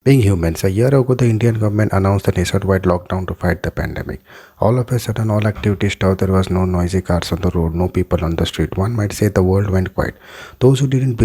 Being humans, a year ago the Indian government announced a nationwide lockdown to fight the pandemic. All of a sudden, all activity stopped. There was no noisy cars on the road, no people on the street. One might say the world went quiet. Those who didn't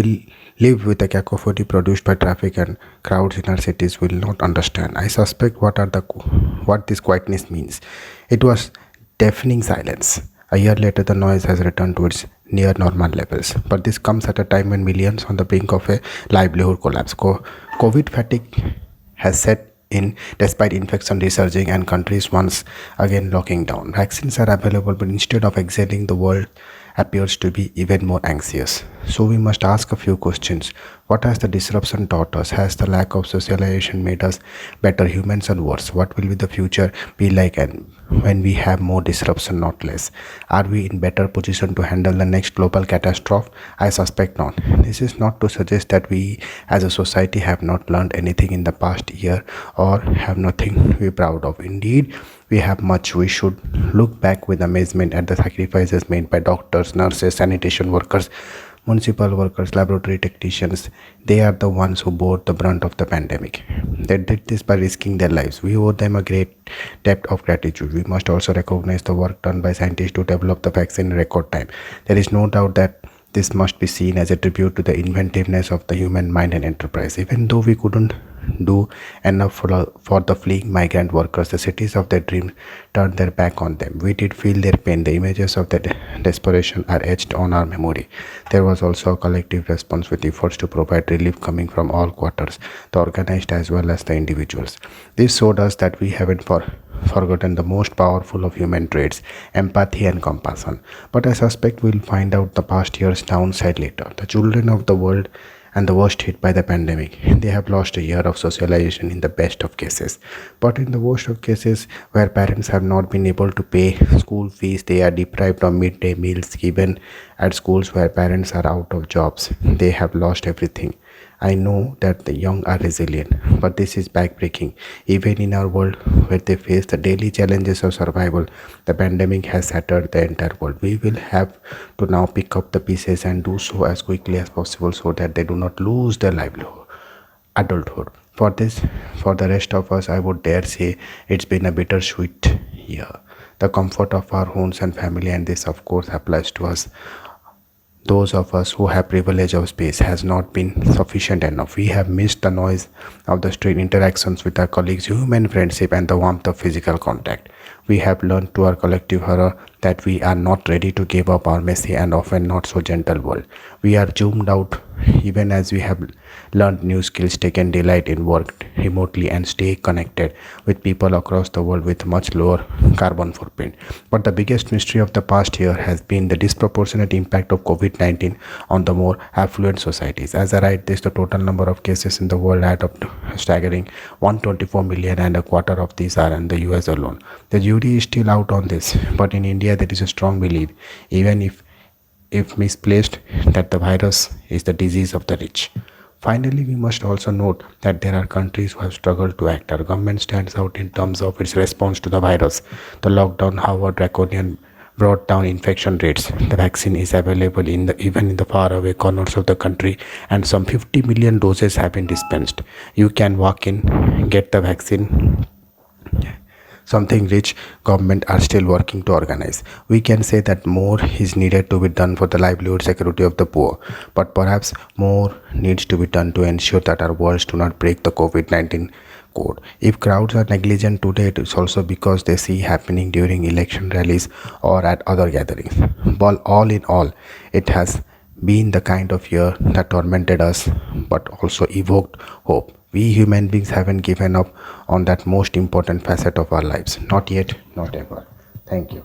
live with the cacophony produced by traffic and crowds in our cities will not understand. I suspect what this quietness means. It was deafening silence. A year later, the noise has returned to its near normal levels. But this comes at a time when millions on the brink of a livelihood collapse. COVID fatigue has set in despite infection resurging and countries once again locking down. Vaccines are available, but instead of exhaling, the world appears to be even more anxious. So we must ask a few questions. What has the disruption taught us? Has the lack of socialization made us better humans or worse? What will be the future be like and when we have more disruption, not less? Are we in better position to handle the next global catastrophe? I suspect not. This is not to suggest that we as a society have not learned anything in the past year or have nothing to be proud of. Indeed, we have much. We should look back with amazement at the sacrifices made by doctors, nurses, sanitation workers, municipal workers, laboratory technicians. They are the ones who bore the brunt of the pandemic. They did this by risking their lives. We owe them a great debt of gratitude. We must also recognize the work done by scientists to develop the vaccine in record time. There is no doubt that this must be seen as a tribute to the inventiveness of the human mind and enterprise. Even though we couldn't do enough for the fleeing migrant workers, the cities of their dreams turned their back on them. We did feel their pain. The images of their desperation are etched on our memory. There was also a collective response with efforts to provide relief coming from all quarters, the organized as well as the individuals. This showed us that we haven't forgotten the most powerful of human traits, empathy and compassion. But I suspect we'll find out the past year's downside later. The children of the world and the worst hit by the pandemic. They have lost a year of socialization in the best of cases. But in the worst of cases, where parents have not been able to pay school fees, they are deprived of midday meals given at schools where parents are out of jobs. They have lost everything. I know that the young are resilient, but this is backbreaking. Even in our world where they face the daily challenges of survival, the pandemic has shattered the entire world. We will have to now pick up the pieces and do so as quickly as possible so that they do not lose their livelihood, adulthood. For the rest of us, I would dare say it's been a bittersweet year. The comfort of our homes and family, and this of course applies to us, those of us who have privilege of space, has not been sufficient enough. We have missed the noise of the street, interactions with our colleagues, human friendship and the warmth of physical contact. We have learned to our collective horror that we are not ready to give up our messy and often not so gentle world. We are zoomed out even as we have learned new skills, taken delight in work remotely and stay connected with people across the world with much lower carbon footprint. But the biggest mystery of the past year has been the disproportionate impact of COVID-19 on the more affluent societies. As I write this, the total number of cases in the world add up to a staggering 124 million, and a quarter of these are in the US alone. The jury is still out on this, but in India there is a strong belief, even if misplaced, that the virus is the disease of the rich. Finally, we must also note that there are countries who have struggled to act. Our government stands out in terms of its response to the virus. The lockdown, however draconian, brought down infection rates. The vaccine is available even in the faraway corners of the country, and some 50 million doses have been dispensed. You can walk in, get the vaccine, something rich government are still working to organize. We can say that more is needed to be done for the livelihood security of the poor, but perhaps more needs to be done to ensure that our worlds do not break the COVID-19 code. If crowds are negligent today, it is also because they see happening during election rallies or at other gatherings. But all in all, it has been the kind of year that tormented us but also evoked hope. We human beings haven't given up on that most important facet of our lives. Not yet, not ever. Thank you.